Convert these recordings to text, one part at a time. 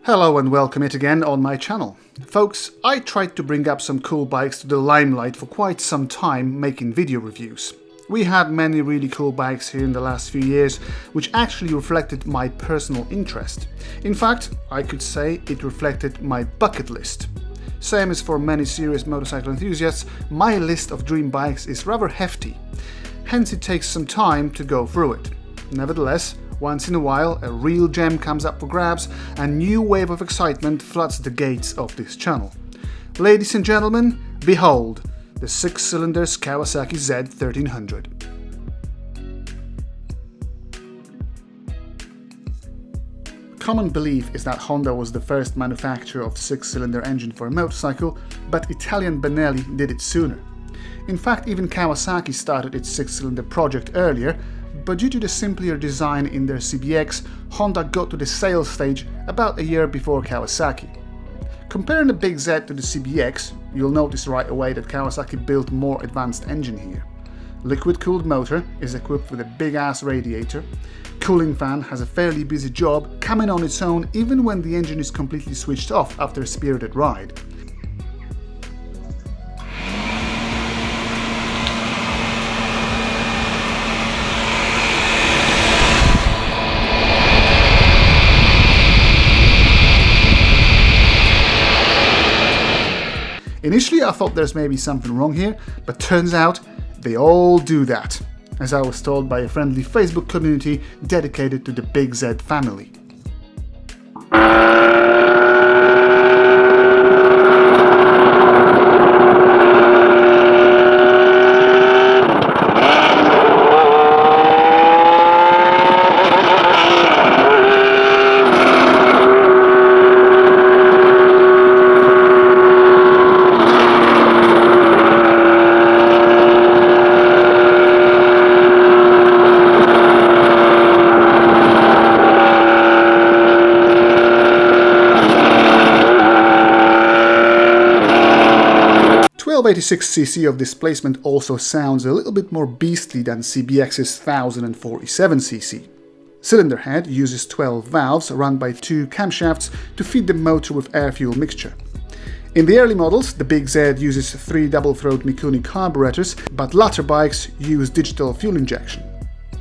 Hello and welcome yet again on my channel. Folks, I tried to bring up some cool bikes to the limelight for quite some time making video reviews. We had many really cool bikes here in the last few years, which actually reflected my personal interest. In fact, I could say it reflected my bucket list. Same as for many serious motorcycle enthusiasts, my list of dream bikes is rather hefty. Hence it takes some time to go through it. Nevertheless, once in a while, a real gem comes up for grabs and a new wave of excitement floods the gates of this channel. Ladies and gentlemen, behold, the 6-cylinder Kawasaki Z1300. Common belief is that Honda was the first manufacturer of 6-cylinder engine for a motorcycle, but Italian Benelli did it sooner. In fact, even Kawasaki started its 6-cylinder project earlier, but due to the simpler design in their CBX, Honda got to the sales stage about a year before Kawasaki. Comparing the Big Z to the CBX, you'll notice right away that Kawasaki built more advanced engine here. Liquid-cooled motor is equipped with a big-ass radiator. Cooling fan has a fairly busy job, coming on its own even when the engine is completely switched off after a spirited ride. Initially I thought there's maybe something wrong here, but turns out they all do that, as I was told by a friendly Facebook community dedicated to the Big Z family. The 1286cc of displacement also sounds a little bit more beastly than CBX's 1047cc. Cylinder head uses 12 valves run by 2 camshafts to feed the motor with air-fuel mixture. In the early models, the Big Z uses 3 double-throat Mikuni carburetors, but latter bikes use digital fuel injection.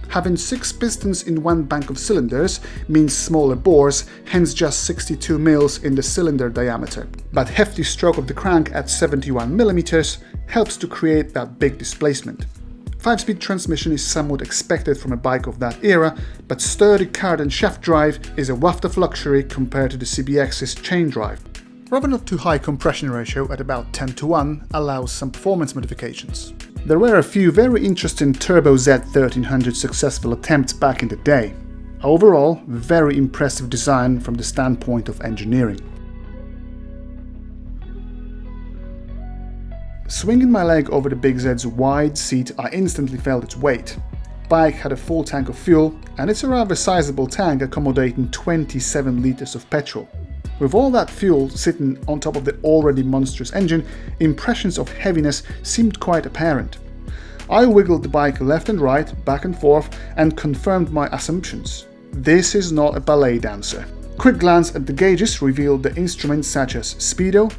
Having 6 pistons in one bank of cylinders means smaller bores, hence just 62 mils in the cylinder diameter. But hefty stroke of the crank at 71 mm helps to create that big displacement. 5-speed transmission is somewhat expected from a bike of that era, but sturdy card and shaft drive is a waft of luxury compared to the CBX's chain drive. Rather not too high compression ratio at about 10:1 allows some performance modifications. There were a few very interesting Turbo Z1300 successful attempts back in the day. Overall, very impressive design from the standpoint of engineering. Swinging my leg over the Big Z's wide seat, I instantly felt its weight. Bike had a full tank of fuel, and it's a rather sizable tank accommodating 27 liters of petrol. With all that fuel sitting on top of the already monstrous engine, impressions of heaviness seemed quite apparent. I wiggled the bike left and right, back and forth, and confirmed my assumptions. This is not a ballet dancer. Quick glance at the gauges revealed the instruments such as speedo,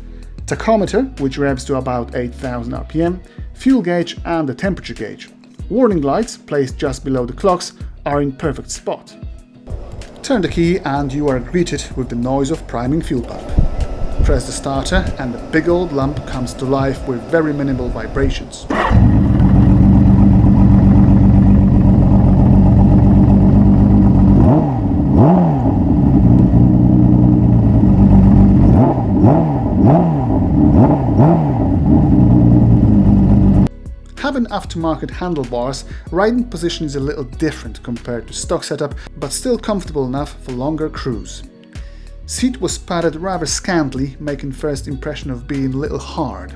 tachometer, which revs to about 8000 RPM, fuel gauge and the temperature gauge. Warning lights, placed just below the clocks, are in perfect spot. Turn the key and you are greeted with the noise of priming fuel pump. Press the starter and the big old lump comes to life with very minimal vibrations. Having aftermarket handlebars, riding position is a little different compared to stock setup, but still comfortable enough for longer cruise. Seat was padded rather scantily, making first impression of being a little hard.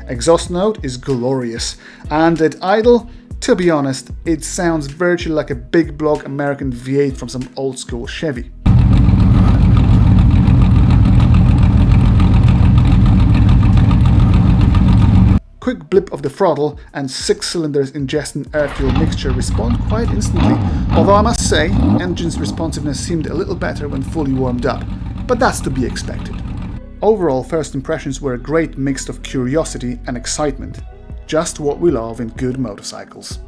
Exhaust note is glorious, and at idle, to be honest, it sounds virtually like a big block American V8 from some old school Chevy. Quick blip of the throttle and 6 cylinders ingesting air-fuel mixture respond quite instantly, although I must say, engine's responsiveness seemed a little better when fully warmed up. but that's to be expected. Overall, first impressions were a great mix of curiosity and excitement, just what we love in good motorcycles.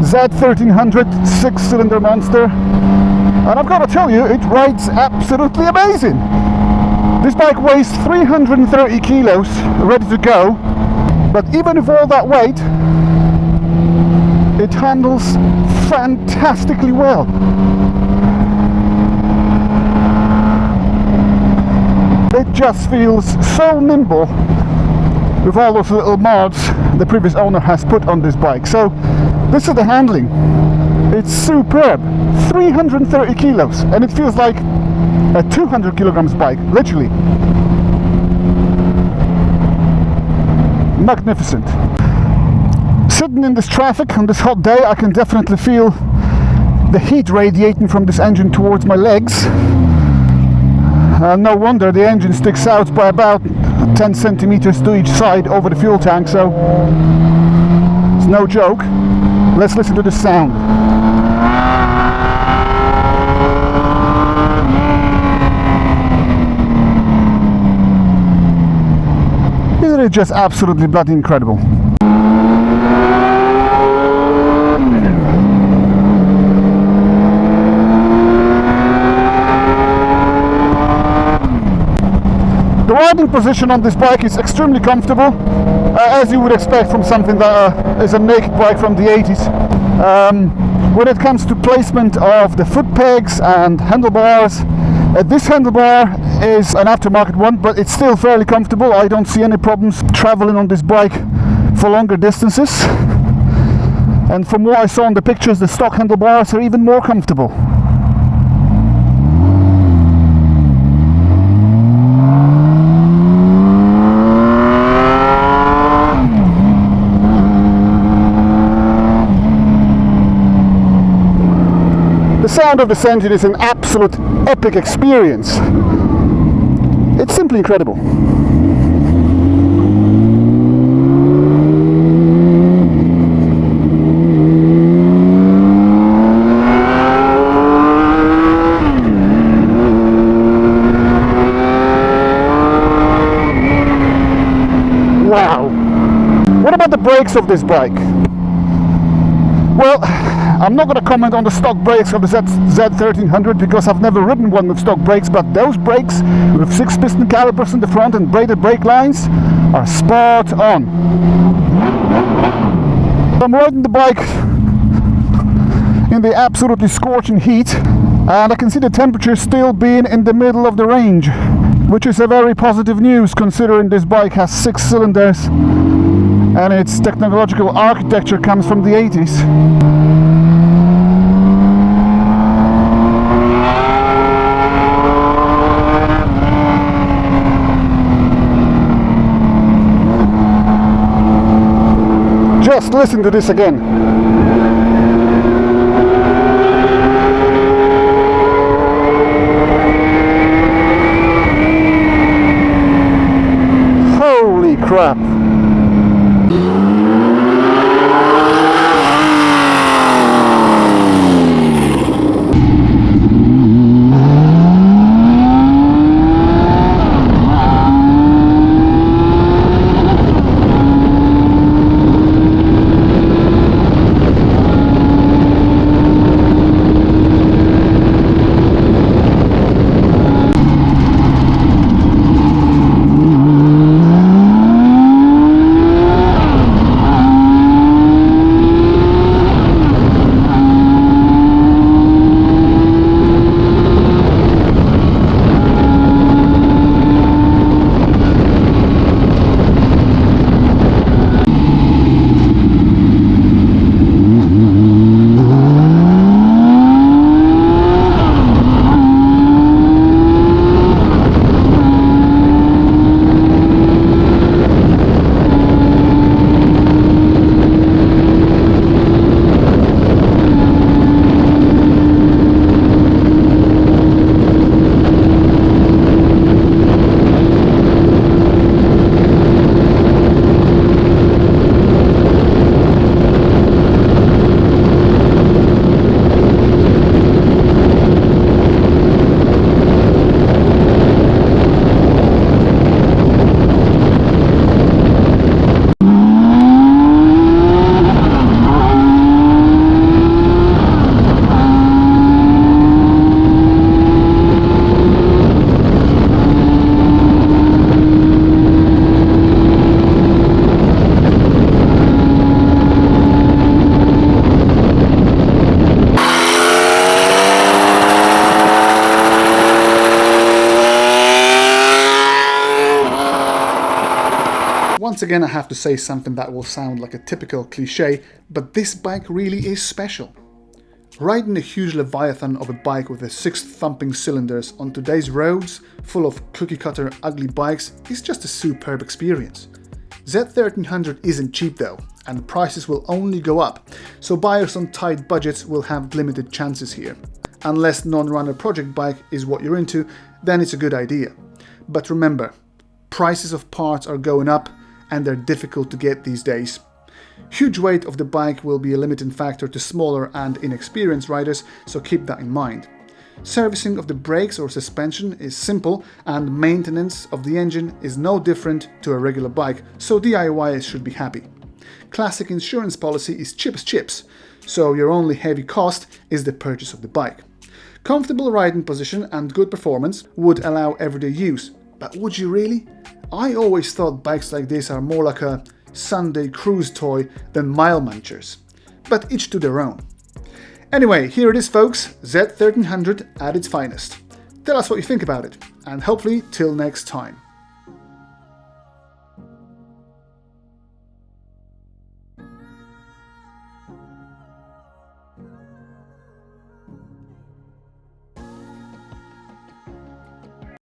Z1300 6-cylinder monster, and I've got to tell you, it rides absolutely amazing. This bike weighs 330 kilos, ready to go, but even with all that weight, it handles fantastically well. It just feels so nimble with all those little mods the previous owner has put on this bike. So this is the handling. It's superb. 330 kilos, and it feels like a 200 kilograms bike, literally. Magnificent. Sitting in this traffic on this hot day, I can definitely feel the heat radiating from this engine towards my legs. No wonder the engine sticks out by about 10 centimeters to each side over the fuel tank, so it's no joke. Let's listen to the sound. Isn't it just absolutely bloody incredible? The riding position on this bike is extremely comfortable, as you would expect from something that is a naked bike from the 80s. When it comes to placement of the foot pegs and handlebars, this handlebar is an aftermarket one, but it's still fairly comfortable. I don't see any problems traveling on this bike for longer distances. And from what I saw in the pictures, the stock handlebars are even more comfortable. The sound of this engine is an absolute epic experience. It's simply incredible. Wow! What about the brakes of this bike? Well, I'm not going to comment on the stock brakes of the Z1300 because I've never ridden one with stock brakes, but those brakes with 6-piston calipers in the front and braided brake lines are spot on. I'm riding the bike in the absolutely scorching heat, and I can see the temperature still being in the middle of the range, which is a very positive news considering this bike has 6 cylinders and its technological architecture comes from the 80s. Just listen to this again. Holy crap. Once again, I have to say something that will sound like a typical cliche, but this bike really is special. Riding a huge leviathan of a bike with 6 thumping cylinders on today's roads, full of cookie-cutter ugly bikes, is just a superb experience. Z1300 isn't cheap though, and prices will only go up, so buyers on tight budgets will have limited chances here. Unless non-runner project bike is what you're into, then it's a good idea. But remember, prices of parts are going up, and they're difficult to get these days. Huge weight of the bike will be a limiting factor to smaller and inexperienced riders, so keep that in mind. Servicing of the brakes or suspension is simple, and maintenance of the engine is no different to a regular bike, so DIYers should be happy. Classic insurance policy is cheap as chips, so your only heavy cost is the purchase of the bike. Comfortable riding position and good performance would allow everyday use, but would you really? I always thought bikes like this are more like a Sunday cruise toy than mile munchers, but each to their own. Anyway, here it is folks, Z1300 at its finest. Tell us what you think about it, and hopefully till next time.